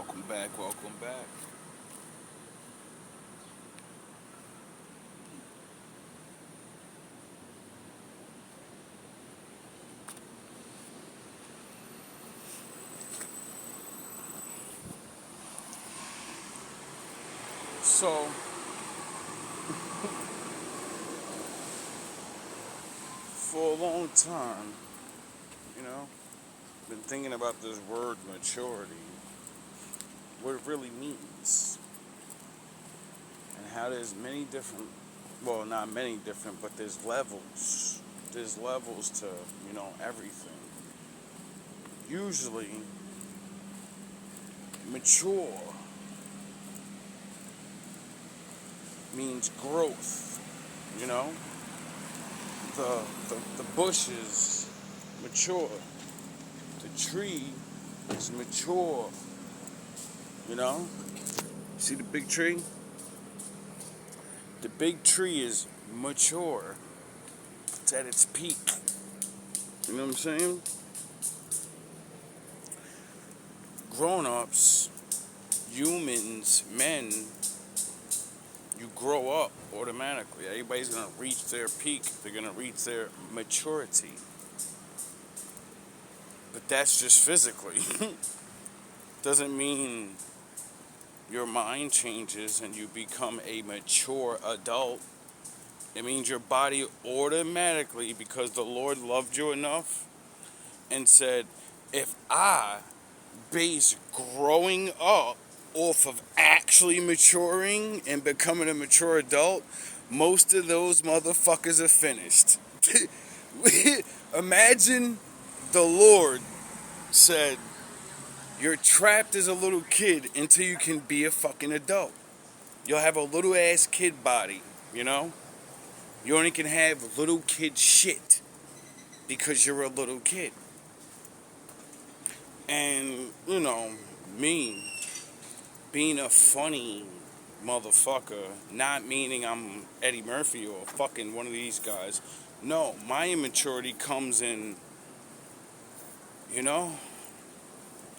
Welcome back, welcome back. So, for a long time, you know, been thinking about this word maturity, what it really means, and how there's many different, well, not many different, but there's levels. There's levels to, everything. Usually, mature means growth, you know? The bush is mature. The tree is mature, you know? See the big tree? The big tree is mature. It's at its peak. You know what I'm saying? Grown-ups, humans, men, you grow up automatically. Everybody's gonna reach their peak. They're gonna reach their maturity. But that's just physically. Doesn't mean your mind changes and you become a mature adult. It means your body automatically, because the Lord loved you enough and said, if I base growing up off of actually maturing and becoming a mature adult, most of those motherfuckers are finished. Imagine the Lord said, you're trapped as a little kid until you can be a fucking adult. You'll have a little ass kid body, you know? You only can have little kid shit because you're a little kid. And, me being a funny motherfucker, not meaning I'm Eddie Murphy or fucking one of these guys. No, my immaturity comes in, you know,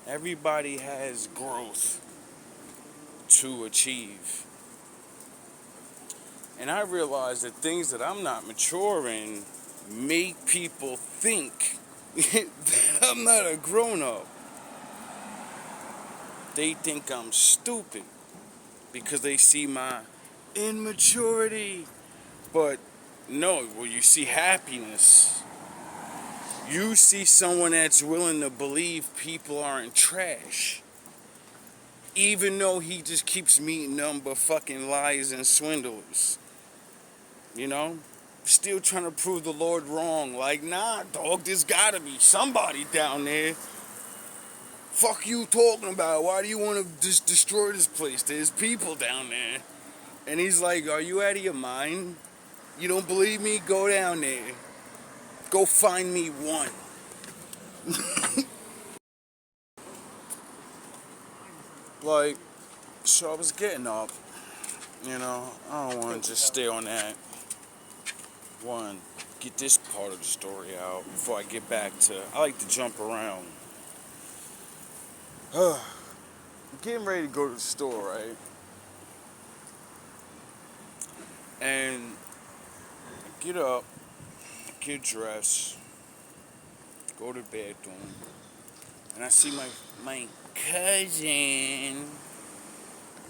everybody has growth to achieve. And I realize that things that I'm not mature in make people think that I'm not a grown-up. They think I'm stupid because they see my immaturity. But no, well, you see happiness. You see someone that's willing to believe people aren't trash. Even though he just keeps meeting them but fucking lies and swindlers. You know? Still trying to prove the Lord wrong. Like, nah, dog, there's gotta be somebody down there. Fuck you talking about? Why do you want to just destroy this place? There's people down there. And he's like, are you out of your mind? You don't believe me? Go down there. Go find me one. Like, so I was getting up. I don't want to just stay on that. One, get this part of the story out before I get back to, I like to jump around. Getting ready to go to the store, right? And I get up, get dressed, go to the bathroom, and I see my cousin.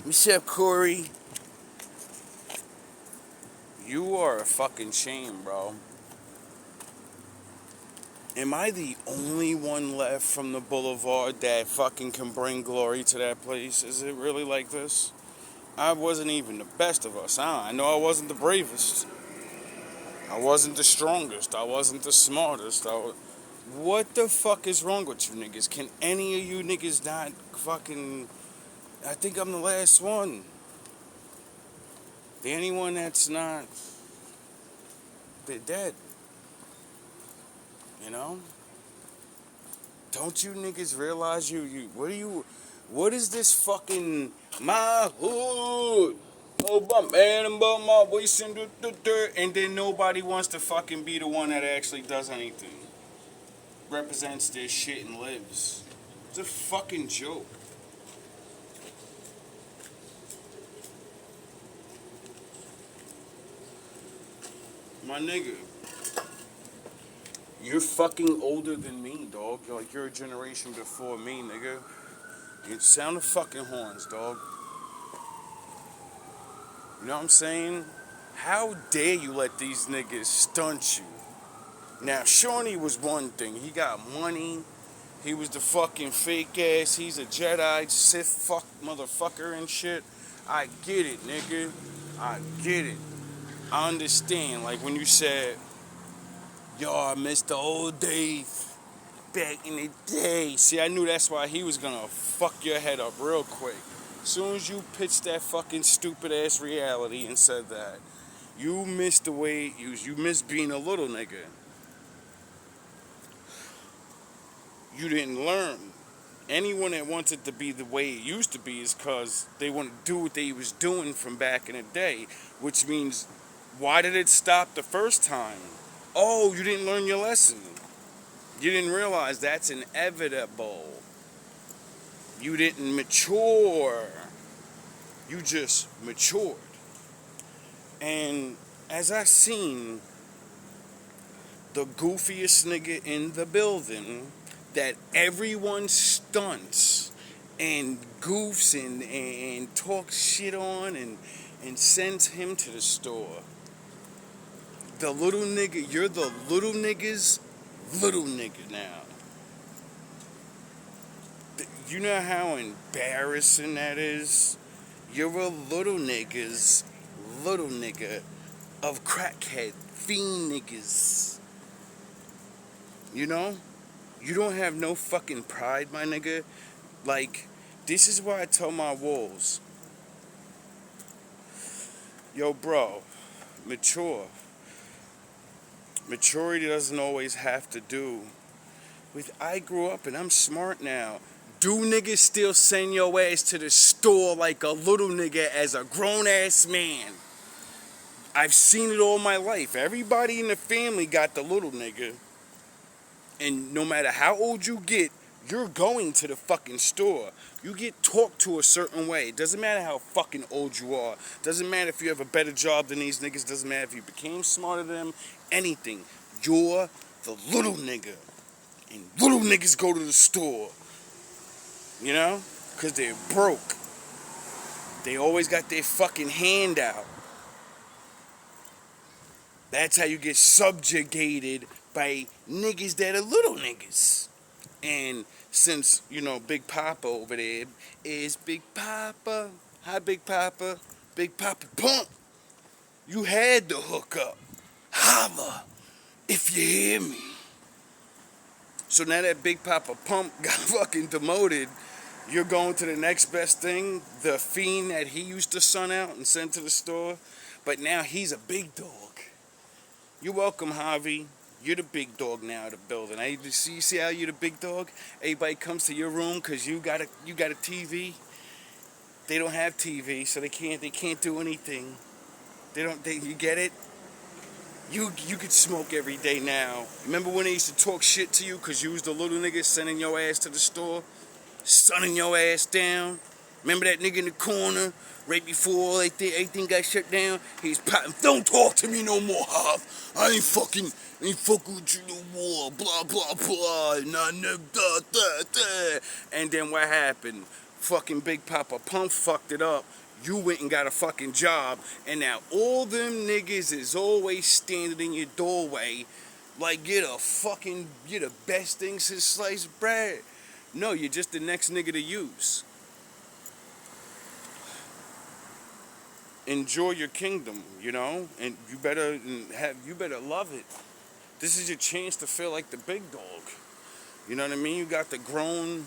What's up, Corey? You are a fucking shame, bro. Am I the only one left from the boulevard that fucking can bring glory to that place? Is it really like this? I wasn't even the best of us. I know I wasn't the bravest. I wasn't the strongest. I wasn't the smartest. What the fuck is wrong with you niggas? Can any of you niggas not fucking... I think I'm the last one. The only one that's not... They're dead. You know? Don't you niggas realize what is this fucking my hood? Oh, my man, about my waist and the dirt, and then nobody wants to fucking be the one that actually does anything. Represents this shit and lives. It's a fucking joke. My nigga, you're fucking older than me, dog. Like, you're a generation before me, nigga. You sound the fucking horns, dog. You know what I'm saying? How dare you let these niggas stunt you? Now, Shawnee was one thing. He got money. He was the fucking fake ass. He's a Jedi, Sith fuck motherfucker and shit. I get it, nigga. I get it. I understand. Like when you said, yo, I miss the old days back in the day. See, I knew that's why he was gonna fuck your head up real quick. As soon as you pitched that fucking stupid ass reality and said that, you missed the way you missed being a little nigga. You didn't learn. Anyone that wants it to be the way it used to be is because they want to do what they was doing from back in the day, which means, why did it stop the first time? Oh, you didn't learn your lesson. You didn't realize that's inevitable. You didn't mature. You just matured. And as I seen the goofiest nigga in the building that everyone stunts and goofs and talks shit on and sends him to the store. The little nigga, you're the little nigga's little nigga now. You know how embarrassing that is? You're a little nigga's little nigga of crackhead fiend niggas. You know? You don't have no fucking pride, my nigga. Like, this is why I tell my wolves, yo, bro, mature. Maturity doesn't always have to do with, I grew up and I'm smart now. Do niggas still send your ass to the store like a little nigga as a grown-ass man? I've seen it all my life. Everybody in the family got the little nigga. And no matter how old you get, you're going to the fucking store. You get talked to a certain way. It doesn't matter how fucking old you are. Doesn't matter if you have a better job than these niggas. Doesn't matter if you became smarter than them. Anything. You're the little nigga. And little niggas go to the store. You know? Because they're broke. They always got their fucking hand out. That's how you get subjugated by niggas that are little niggas. And since, you know, Big Papa over there is Big Papa. Hi, Big Papa. Big Papa Pump. You had to hook up. Holla, if you hear me. So now that Big Papa Pump got fucking demoted, you're going to the next best thing, the fiend that he used to sun out and send to the store. But now he's a big dog. You're welcome, Javi. You're the big dog now of the building. You see how you're the big dog? Everybody comes to your room because you got a TV. They don't have TV, so they can't do anything. You get it? You could smoke every day now. Remember when they used to talk shit to you because you was the little nigga sending your ass to the store? Sunning your ass down. Remember that nigga in the corner right before everything got shut down? He's popping, don't talk to me no more, Hov. I ain't fucking with you no more. Blah, blah, blah. And then what happened? Fucking Big Papa Pump fucked it up. You went and got a fucking job. And now all them niggas is always standing in your doorway like you're the best thing since sliced bread. No, you're just the next nigga to use. Enjoy your kingdom, you know, and you better love it. This is your chance to feel like the big dog. You know what I mean? You got the grown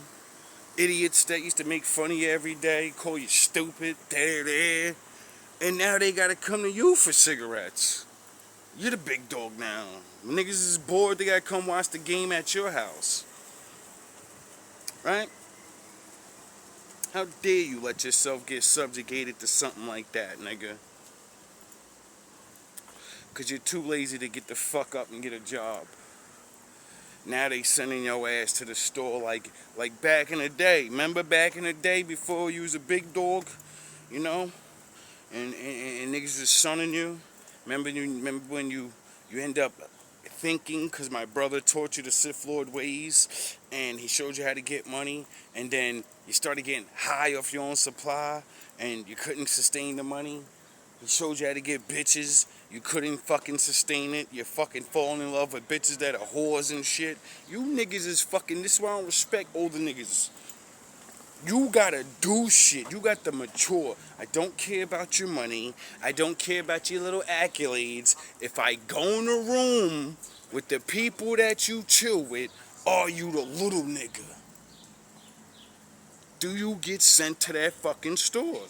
idiots that used to make fun of you every day, call you stupid, there, and now they gotta come to you for cigarettes. You're the big dog now. When niggas is bored, they gotta come watch the game at your house. Right? How dare you let yourself get subjugated to something like that, nigga? Because you're too lazy to get the fuck up and get a job. Now they sending your ass to the store like back in the day. Remember back in the day before you was a big dog? You know? And niggas was sunning you? Remember when you You end up thinking because my brother taught you the Sith Lord ways and he showed you how to get money, and then you started getting high off your own supply and you couldn't sustain the money. He showed you how to get bitches. You couldn't fucking sustain it. You're fucking falling in love with bitches that are whores and shit. You niggas is fucking, this is why I don't respect older niggas. You gotta do shit. You got to mature. I don't care about your money. I don't care about your little accolades. If I go in a room with the people that you chill with, are you the little nigga? Do you get sent to that fucking store?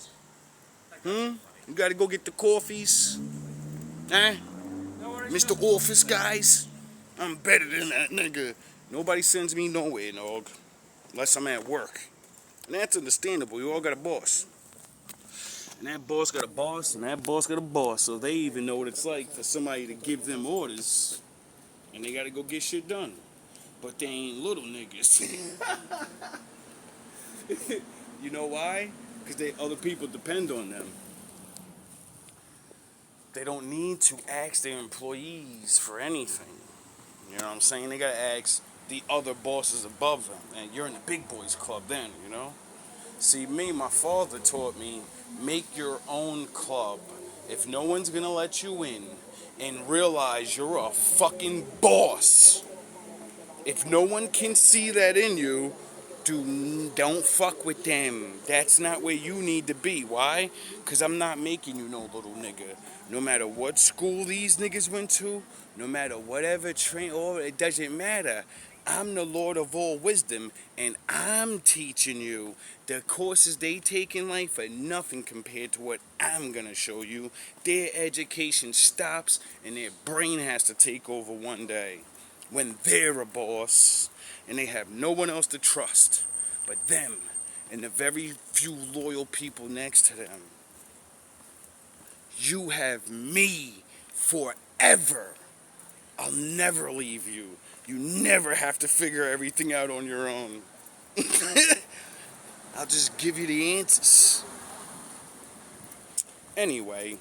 You gotta go get the coffees? Huh? Mr. Office guys? I'm better than that nigga. Nobody sends me nowhere, dog. Unless I'm at work. And that's understandable. You all got a boss. And that boss got a boss, and that boss got a boss. So they even know what it's like for somebody to give them orders. And they gotta go get shit done. But they ain't little niggas. You know why? Because other people depend on them. They don't need to ask their employees for anything. You know what I'm saying? They gotta ask the other bosses above them. And you're in the big boys club then, you know? See, my father taught me, make your own club. If no one's gonna let you in, and realize you're a fucking boss. If no one can see that in you, don't fuck with them. That's not where you need to be. Why? Because I'm not making you no little nigga. No matter what school these niggas went to, no matter whatever it doesn't matter. I'm the Lord of all wisdom, and I'm teaching you. The courses they take in life are nothing compared to what I'm gonna show you. Their education stops, and their brain has to take over one day. When they're a boss, and they have no one else to trust but them and the very few loyal people next to them. You have me forever. I'll never leave you. You never have to figure everything out on your own. I'll just give you the answers. Anyway,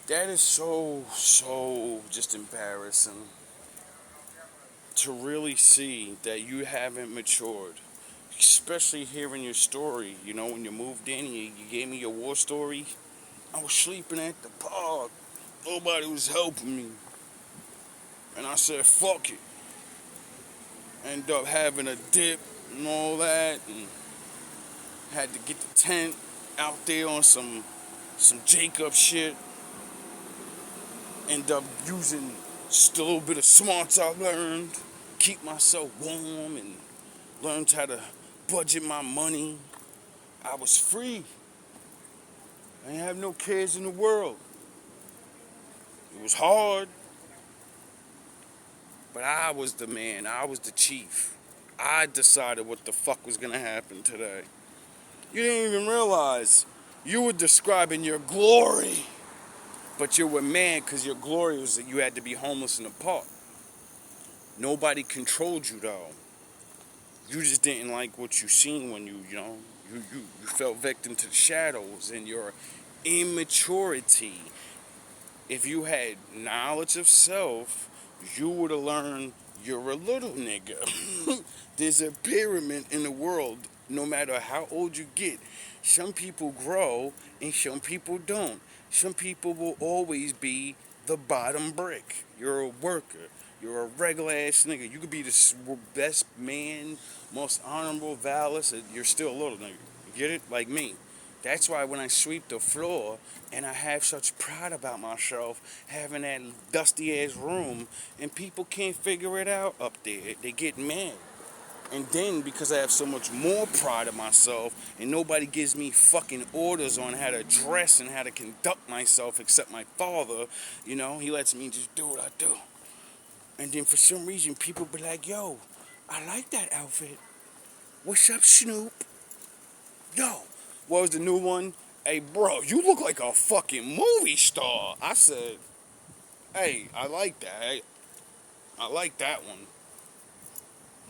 that is so just embarrassing to really see that you haven't matured. Especially hearing your story, you know, when you moved in, you gave me your war story. I was sleeping at the park. Nobody was helping me. And I said, fuck it. Ended up having a dip and all that, and had to get the tent out there on some Jacob shit. Ended up using just a little bit of smarts I learned, keep myself warm, and learned how to budget my money. I was free. I didn't have no cares in the world. It was hard, but I was the man. I was the chief. I decided what the fuck was gonna happen today. You didn't even realize you were describing your glory, but you were mad because your glory was that you had to be homeless in a park. Nobody controlled you though. You just didn't like what you seen when you fell victim to the shadows and your immaturity. If you had knowledge of self, you would have learned you're a little nigga. There's a pyramid in the world, no matter how old you get. Some people grow and some people don't. Some people will always be the bottom brick. You're a worker. You're a regular ass nigga. You could be the best man, most honorable, valorous, and you're still a little nigga. You get it? Like me. That's why when I sweep the floor and I have such pride about myself, having that dusty ass room, and people can't figure it out up there, they get mad. And then because I have so much more pride of myself and nobody gives me fucking orders on how to dress and how to conduct myself except my father, you know, he lets me just do what I do. And then for some reason people be like, yo, I like that outfit. What's up, Snoop? Yo, what was the new one? Hey, bro, you look like a fucking movie star. I said, hey, I like that. I like that one.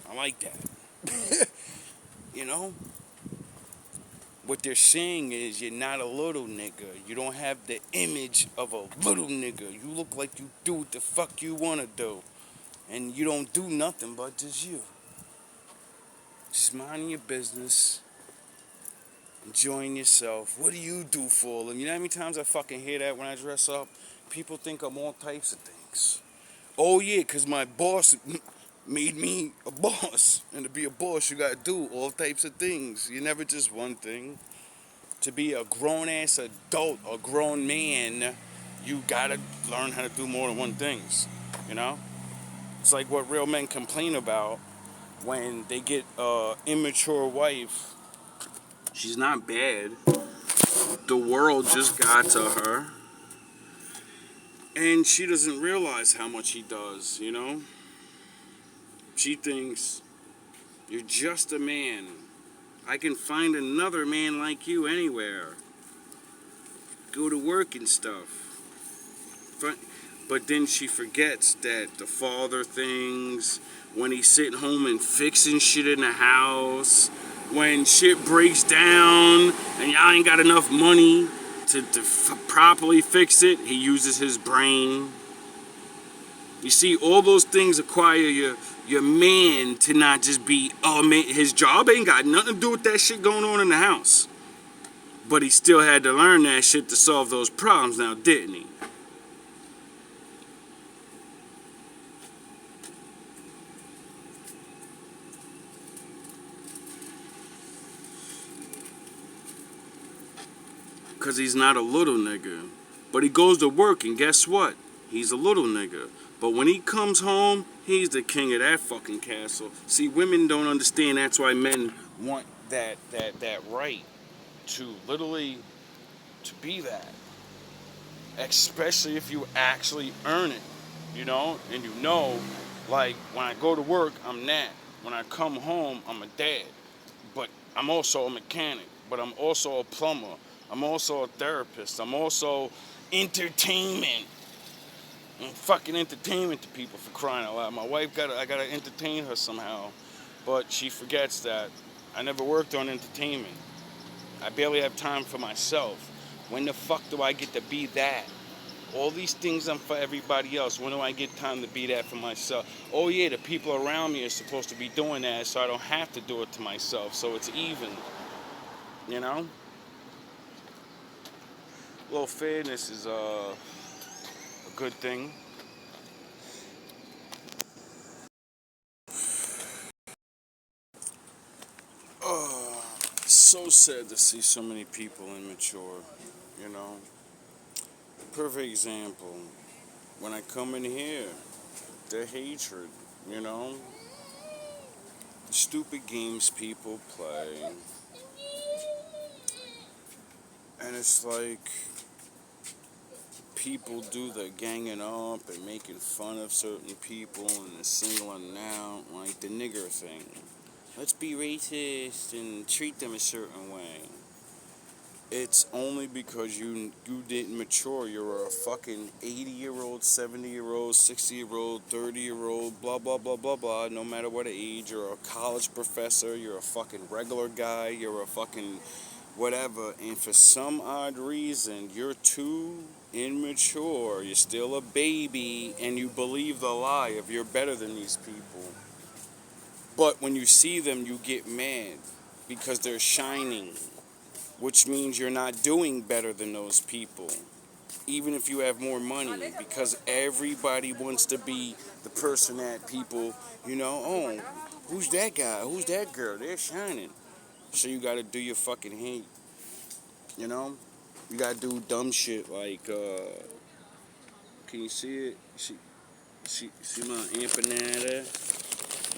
I like that. You know? what they're saying is you're not a little nigga. You don't have the image of a little nigga. You look like you do what the fuck you want to do. And you don't do nothing but just you. Just minding your business. Enjoying yourself. What do you do for them? You know how many times I fucking hear that when I dress up? People think I'm all types of things. Oh yeah, because my boss made me a boss. And to be a boss, you gotta do all types of things. You never just one thing. To be a grown-ass adult, a grown man, you gotta learn how to do more than one things. You know? It's like what real men complain about when they get a immature wife. She's not bad. The world just got to her. And she doesn't realize how much he does, you know? She thinks, you're just a man. I can find another man like you anywhere. Go to work and stuff. But then she forgets that the father things, when he's sitting home and fixing shit in the house, when shit breaks down and y'all ain't got enough money to properly fix it, he uses his brain. You see, all those things acquire your man to not just be, oh man, his job ain't got nothing to do with that shit going on in the house. But he still had to learn that shit to solve those problems now, didn't he? Because he's not a little nigga. But he goes to work and guess what? He's a little nigga. But when he comes home, he's the king of that fucking castle. See, women don't understand. That's why men want that right to literally to be that. Especially if you actually earn it, you know? And you know, like, when I go to work, I'm that. When I come home, I'm a dad. But I'm also a mechanic. But I'm also a plumber. I'm also a therapist. I'm also entertainment. I'm fucking entertainment to people, for crying out loud. My wife, I gotta entertain her somehow. But she forgets that I never worked on entertainment. I barely have time for myself. When the fuck do I get to be that? All these things I'm for everybody else. When do I get time to be that for myself? Oh yeah, the people around me are supposed to be doing that, so I don't have to do it to myself. So it's even, you know? A little fairness is a good thing. It's so sad to see so many people immature, you know? Perfect example. When I come in here, the hatred, you know? The stupid games people play. And it's like people do the ganging up and making fun of certain people and singling out, like the nigger thing. Let's be racist and treat them a certain way. It's only because you didn't mature. You're a fucking 80-year-old, 70-year-old, 60-year-old, 30-year-old, blah, blah, blah, blah, blah. No matter what age. You're a college professor. You're a fucking regular guy. You're a fucking whatever. And for some odd reason, you're too immature. You're still a baby. And you believe the lie of you're better than these people. But when you see them, you get mad because they're shining, which means you're not doing better than those people, even if you have more money, because everybody wants to be the person that people, you know, oh, who's that guy? Who's that girl? They're shining. So you got to do your fucking hate, you know? You got to do dumb shit like, can you see it? See my empanada?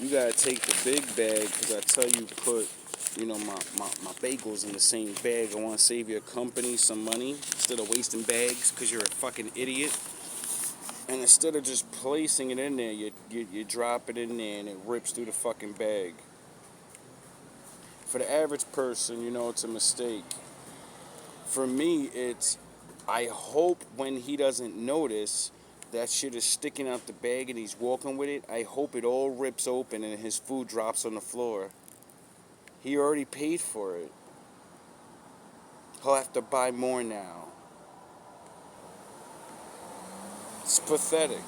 You gotta take the big bag, because I tell you, put, you know, my bagels in the same bag. I want to save your company some money instead of wasting bags, because you're a fucking idiot. And instead of just placing it in there, you drop it in there and it rips through the fucking bag. For the average person, you know, it's a mistake. For me, it's, I hope when he doesn't notice that shit is sticking out the bag and he's walking with it, I hope it all rips open and his food drops on the floor. He already paid for it. He'll have to buy more now. It's pathetic.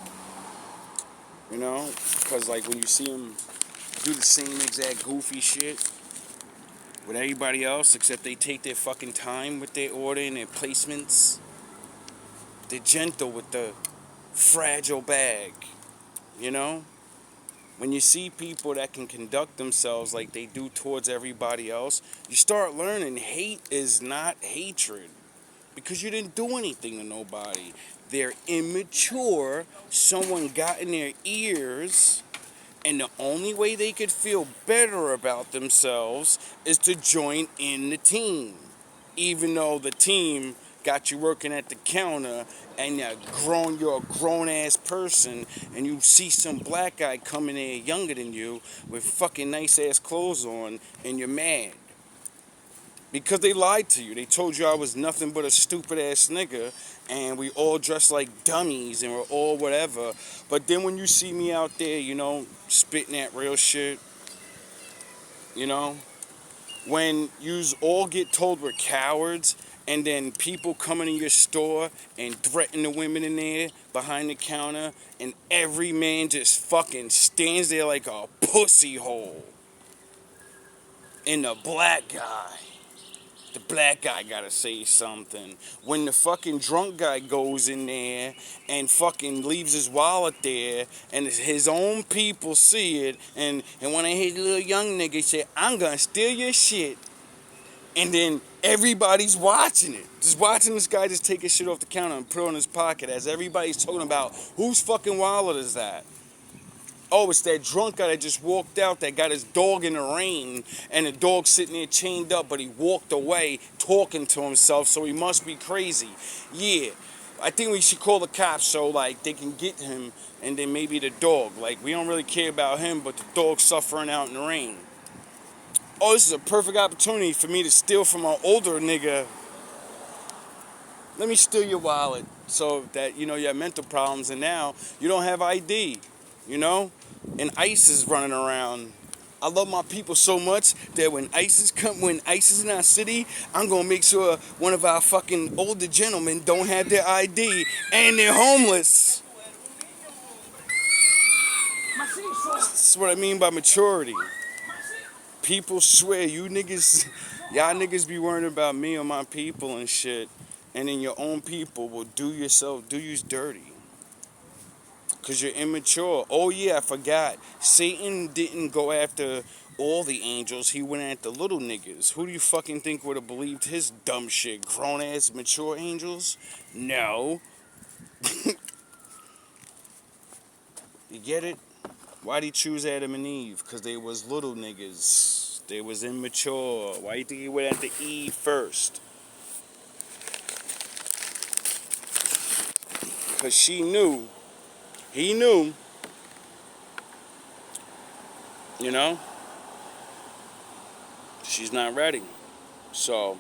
You know? Because, like, when you see him do the same exact goofy shit with everybody else, except they take their fucking time with their order and their placements. They're gentle with the fragile bag. You know? When you see people that can conduct themselves like they do towards everybody else, you start learning hate is not hatred. Because you didn't do anything to nobody. They're immature. Someone got in their ears. And the only way they could feel better about themselves is to join in the team. Even though the team got you working at the counter and you're a grown-ass person and you see some black guy coming in younger than you with fucking nice-ass clothes on and you're mad. Because they lied to you. They told you I was nothing but a stupid-ass nigga and we all dressed like dummies and we're all whatever. But then when you see me out there, you know, spitting that real shit, you know, when yous all get told we're cowards and then people come into your store and threaten the women in there behind the counter and every man just fucking stands there like a pussy hole. And the black guy gotta say something. When the fucking drunk guy goes in there and fucking leaves his wallet there and his own people see it and one of his little young niggas say, I'm gonna steal your shit. And then everybody's watching it. Just watching this guy just take his shit off the counter and put it in his pocket as everybody's talking about whose fucking wallet is that? Oh, it's that drunk guy that just walked out that got his dog in the rain and the dog's sitting there chained up, but he walked away talking to himself, so he must be crazy. Yeah, I think we should call the cops so, like, they can get him and then maybe the dog. Like, we don't really care about him, but the dog's suffering out in the rain. Oh, this is a perfect opportunity for me to steal from an older nigga. Let me steal your wallet so that, you know, you have mental problems and now you don't have ID, you know? And ICE is running around. I love my people so much that when ICE is in our city, I'm gonna make sure one of our fucking older gentlemen don't have their ID and they're homeless. That's what I mean by maturity. People swear y'all niggas be worrying about me or my people and shit, and then your own people will do you dirty. Because you're immature. Oh yeah, I forgot. Satan didn't go after all the angels. He went after little niggas. Who do you fucking think would have believed his dumb shit? Grown-ass, mature angels? No. You get it? Why'd he choose Adam and Eve? Because they was little niggas. They was immature. Why you think he went after Eve first? Because he knew, you know, she's not ready. So,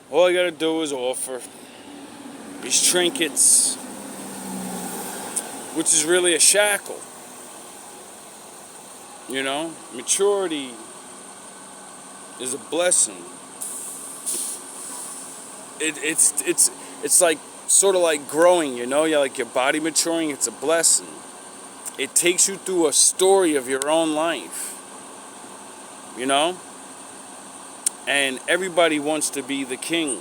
all you gotta do is offer these trinkets, which is really a shackle. You know, maturity is a blessing. It's like sort of like growing, you know, like your body maturing. It's a blessing. It takes you through a story of your own life, you know? And everybody wants to be the king.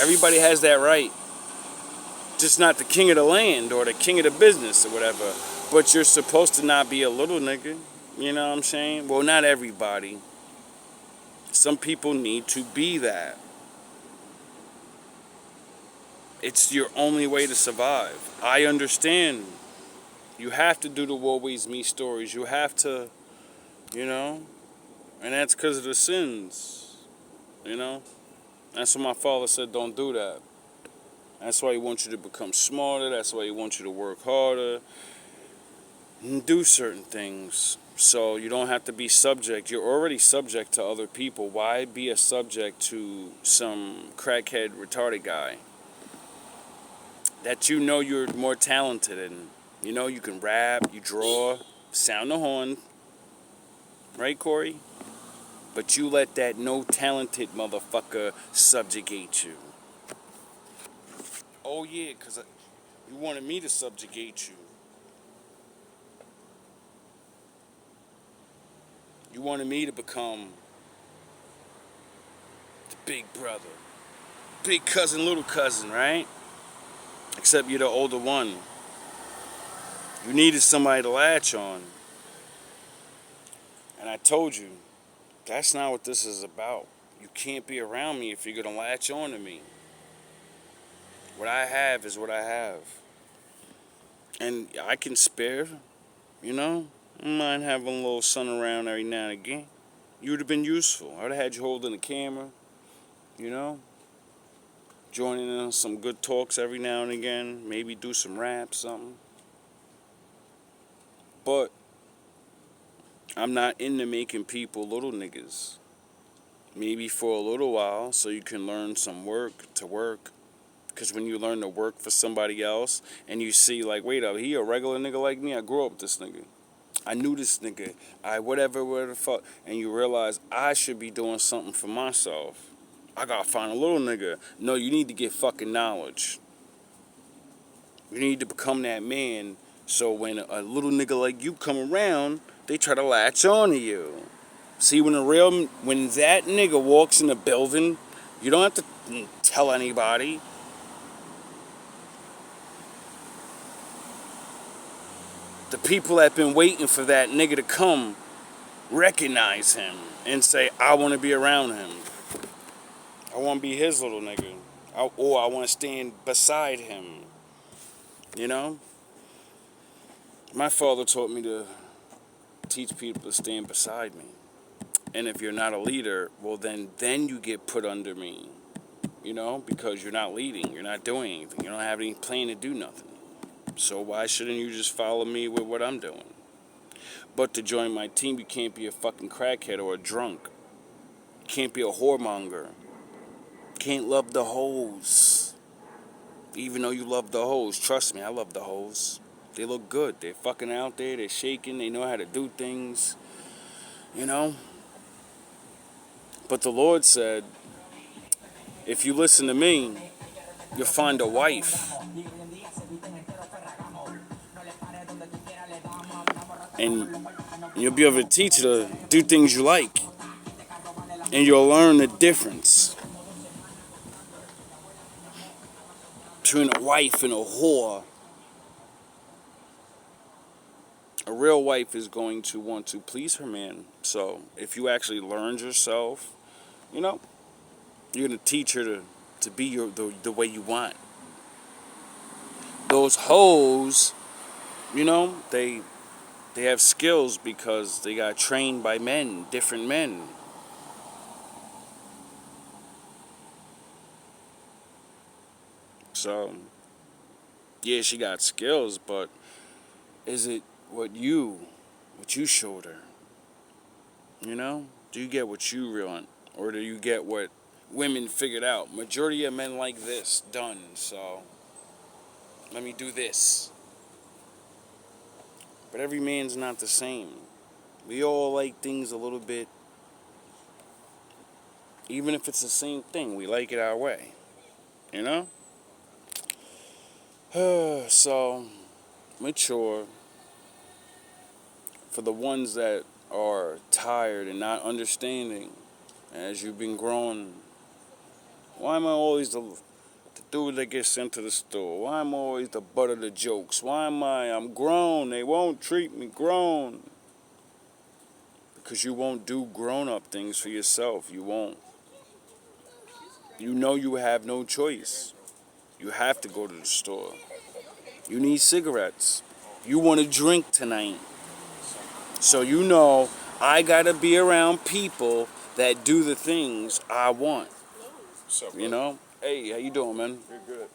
Everybody has that right. Just not the king of the land or the king of the business or whatever. But you're supposed to not be a little nigga. You know what I'm saying? Well, not everybody. Some people need to be that. It's your only way to survive. I understand. You have to do the always me stories. You have to, you know, and that's because of the sins, you know. That's what my father said, don't do that. That's why he wants you to become smarter. That's why he wants you to work harder and do certain things so you don't have to be subject. You're already subject to other people. Why be a subject to some crackhead retarded guy that you know you're more talented in? You know, you can rap, you draw, sound the horn. Right, Corey? But you let that no talented motherfucker subjugate you. Oh yeah, because you wanted me to subjugate you. You wanted me to become the big brother. Big cousin, little cousin, right? Except you're the older one. You needed somebody to latch on. And I told you, that's not what this is about. You can't be around me if you're going to latch on to me. What I have is what I have. And I can spare, you know? I don't mind having a little son around every now and again. You would have been useful. I would have had you holding the camera, you know? Joining in some good talks every now and again. Maybe do some rap, something. But I'm not into making people little niggas. Maybe for a little while so you can learn some work to work. Because when you learn to work for somebody else and you see, like, wait up, he a regular nigga like me? I grew up with this nigga. I knew this nigga. Whatever the fuck. And you realize I should be doing something for myself. I gotta find a little nigga. No, you need to get fucking knowledge. You need to become that man so when a little nigga like you come around, they try to latch on to you. See, when that nigga walks in the building, you don't have to tell anybody. The people that been waiting for that nigga to come recognize him and say, I want to be around him. I want to be his little nigga. Or I want to stand beside him. You know? My father taught me to teach people to stand beside me. And if you're not a leader, well then you get put under me. You know? Because you're not leading. You're not doing anything. You don't have any plan to do nothing. So why shouldn't you just follow me with what I'm doing? But to join my team, you can't be a fucking crackhead or a drunk. You can't be a whoremonger. You can't love the hoes. Even though you love the hoes. Trust me, I love the hoes. They look good. They're fucking out there. They're shaking. They know how to do things. You know? But the Lord said, if you listen to me, you'll find a wife. And you'll be able to teach her to do things you like. And you'll learn the difference between a wife and a whore. A real wife is going to want to please her man. So if you actually learned yourself, you know, you're going to teach her to be the way you want. Those hoes, you know, they have skills because they got trained by men, different men. So, yeah, she got skills, but is it what you showed her? You know? Do you get what you want? Or do you get what women figured out? Majority of men like this, done, so let me do this. But every man's not the same. We all like things a little bit. Even if it's the same thing, we like it our way. You know? So, mature. For the ones that are tired and not understanding as you've been growing, why am I always the dude that gets sent to the store? Why am I always the butt of the jokes? I'm grown, they won't treat me grown. Because you won't do grown-up things for yourself. You won't. You know you have no choice. You have to go to the store. You need cigarettes. You want to drink tonight. So you know I gotta be around people that do the things I want. What's up, you know? Hey, how you doing, man? You're good.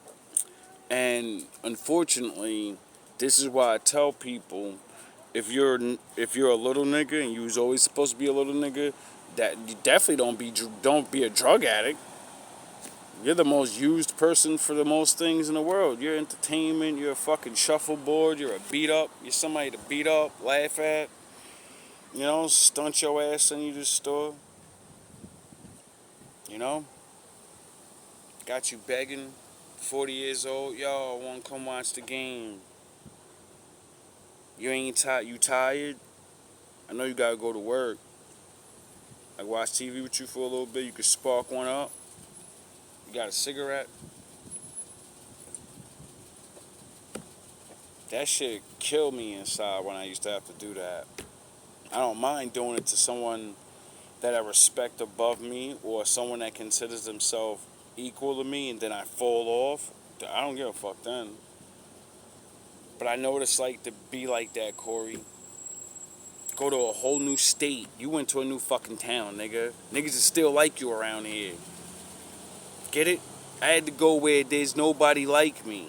And unfortunately, this is why I tell people, if you're a little nigga and you was always supposed to be a little nigga, that you definitely don't be a drug addict. You're the most used person for the most things in the world. You're entertainment, you're a fucking shuffleboard, you're a beat up, you're somebody to beat up, laugh at, you know, stunt your ass and you to the store. You know? Got you begging, 40 years old, yo, I want to come watch the game. You ain't tired, you tired? I know you gotta go to work. I watch TV with you for a little bit, you could spark one up. You got a cigarette? That shit killed me inside when I used to have to do that. I don't mind doing it to someone that I respect above me or someone that considers themselves equal to me and then I fall off. I don't give a fuck then. But I know what it's like to be like that, Corey. Go to a whole new state. You went to a new fucking town, nigga. Niggas is still like you around here. Get it? I had to go where there's nobody like me.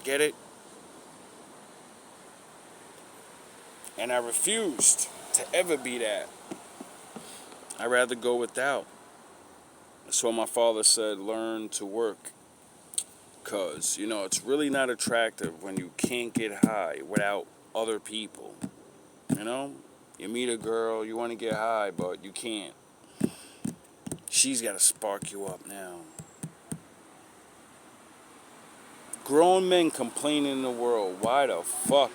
Get it? And I refused to ever be that. I'd rather go without. That's why my father said, learn to work. Because, it's really not attractive when you can't get high without other people. You know? You meet a girl, you want to get high, but you can't. She's got to spark you up now. Grown men complaining in the world. Why the fuck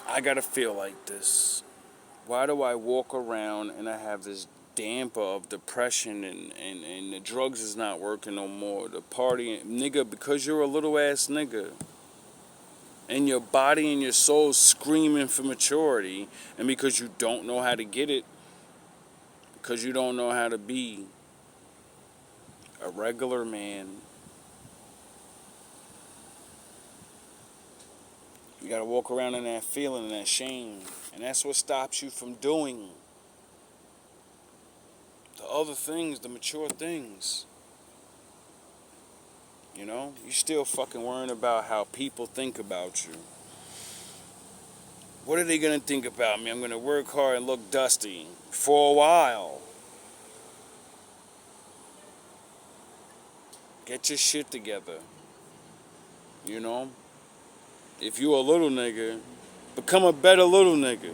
I gotta feel like this? Why do I walk around and I have this damper of depression and the drugs is not working no more? The party, nigga, because you're a little ass nigga. And your body and your soul screaming for maturity. And because you don't know how to get it. Because you don't know how to be a regular man. You gotta walk around in that feeling and that shame. And that's what stops you from doing the other things, the mature things. You still fucking worrying about how people think about you. What are they gonna think about me? I'm gonna work hard and look dusty for a while. Get your shit together. If you a little nigga, become a better little nigga.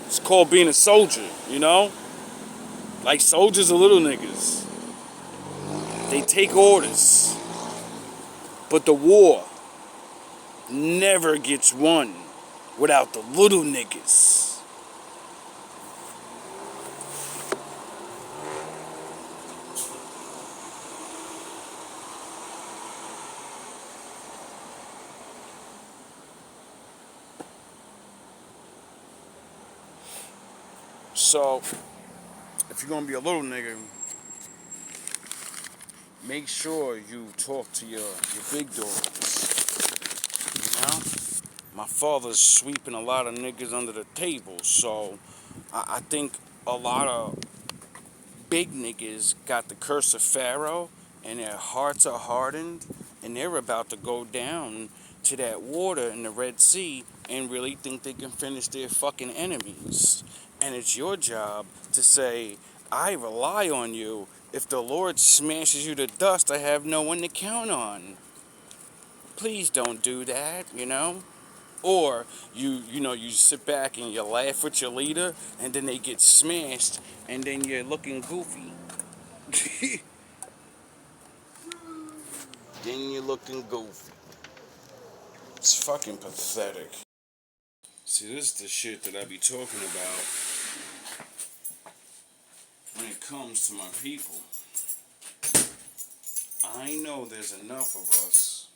It's called being a soldier, Like soldiers are little niggas. They take orders. But the war never gets won without the little niggas. So, if you're gonna be a little nigga, make sure you talk to your big dogs. My father's sweeping a lot of niggas under the table, so I think a lot of big niggas got the curse of Pharaoh, and their hearts are hardened, and they're about to go down to that water in the Red Sea and really think they can finish their fucking enemies. And it's your job to say, I rely on you. If the Lord smashes you to dust, I have no one to count on. Please don't do that. Or you sit back and you laugh with your leader, and then they get smashed, and then you're looking goofy. Then you're looking goofy. It's fucking pathetic. See, this is the shit that I be talking about when it comes to my people. I know there's enough of us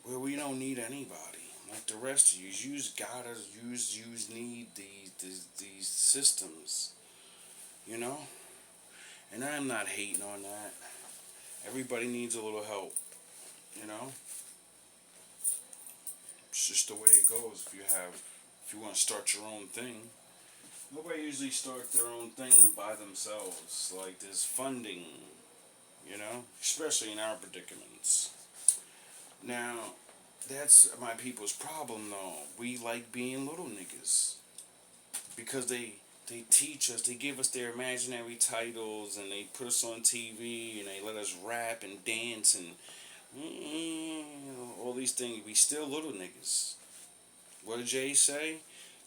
where we don't need anybody. Like the rest of you, you need these systems, And I'm not hating on that. Everybody needs a little help, It's just the way it goes. If you want to start your own thing, nobody usually start their own thing by themselves. Like there's funding, especially in our predicaments. Now, that's my people's problem, though. We like being little niggas because they teach us, they give us their imaginary titles, and they put us on TV, and they let us rap and dance and all these things. We still little niggas. What did Jay say?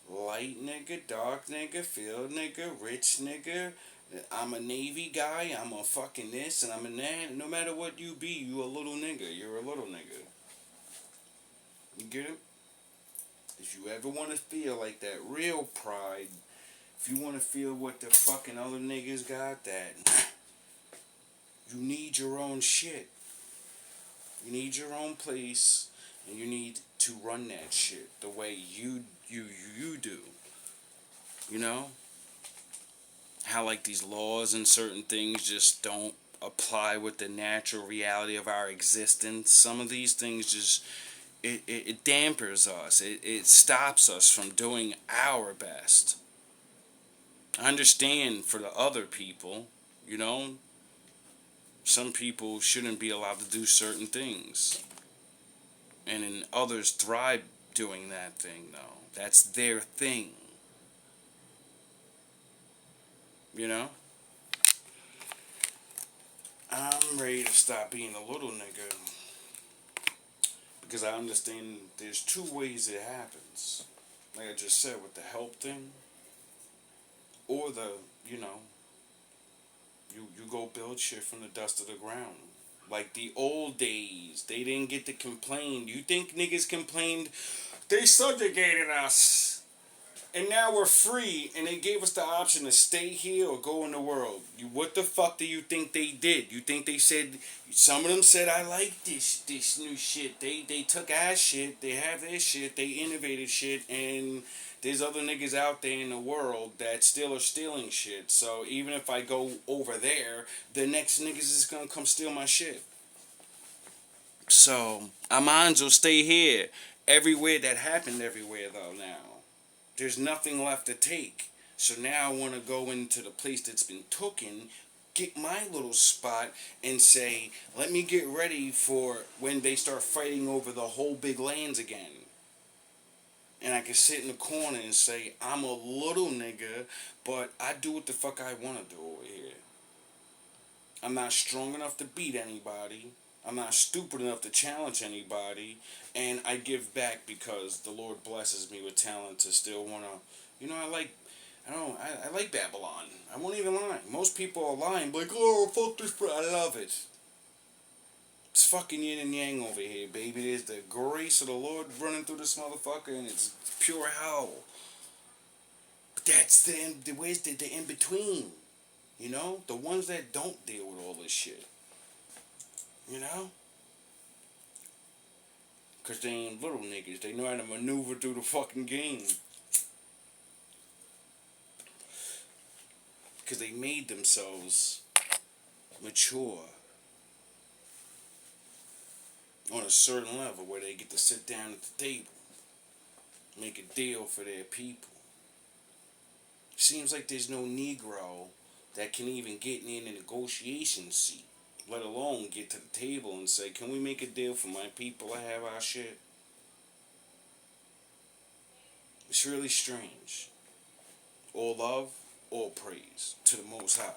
Light nigga, dark nigga, field nigga, rich nigga. I'm a Navy guy, I'm a fucking this, and I'm a that. No matter what you be, you a little nigga. You're a little nigga. You get it? If you ever want to feel like that real pride, if you want to feel what the fucking other niggas got, that you need your own shit. You need your own place, and you need to run that shit the way you do. You know? How like these laws and certain things just don't apply with the natural reality of our existence. Some of these things just it dampers us. It stops us from doing our best. I understand for the other people, you know, some people shouldn't be allowed to do certain things. And then others thrive doing that thing, though. That's their thing. You know? I'm ready to stop being a little nigga. Because I understand there's two ways it happens. Like I just said with the help thing. Or the, you know, you go build shit from the dust of the ground. Like the old days, they didn't get to complain. You think niggas complained? They subjugated us. And now we're free, and they gave us the option to stay here or go in the world. What the fuck do you think they did? You think they said, some of them said, I like this new shit. They took our shit, they have their shit, they innovated shit, and there's other niggas out there in the world that still are stealing shit. So even if I go over there, the next niggas is gonna come steal my shit. So I might as well stay here. Everywhere that happened everywhere though now. There's nothing left to take. So now I want to go into the place that's been taken, get my little spot, and say, let me get ready for when they start fighting over the whole big lands again. And I can sit in the corner and say, I'm a little nigga, but I do what the fuck I want to do over here. I'm not strong enough to beat anybody. I'm not stupid enough to challenge anybody, and I give back because the Lord blesses me with talent to still wanna, you know, I like Babylon. I won't even lie. Most people are lying, like, oh, fuck this, I love it. It's fucking yin and yang over here, baby. There's the grace of the Lord running through this motherfucker, and it's pure hell. But that's where's the in between, you know, the ones that don't deal with all this shit. You know? Because they ain't little niggas. They know how to maneuver through the fucking game. Because they made themselves mature on a certain level where they get to sit down at the table, make a deal for their people. Seems like there's no Negro that can even get in a negotiation seat, let alone get to the table and say, can we make a deal for my people to have our shit? It's really strange. All love, all praise to the Most High.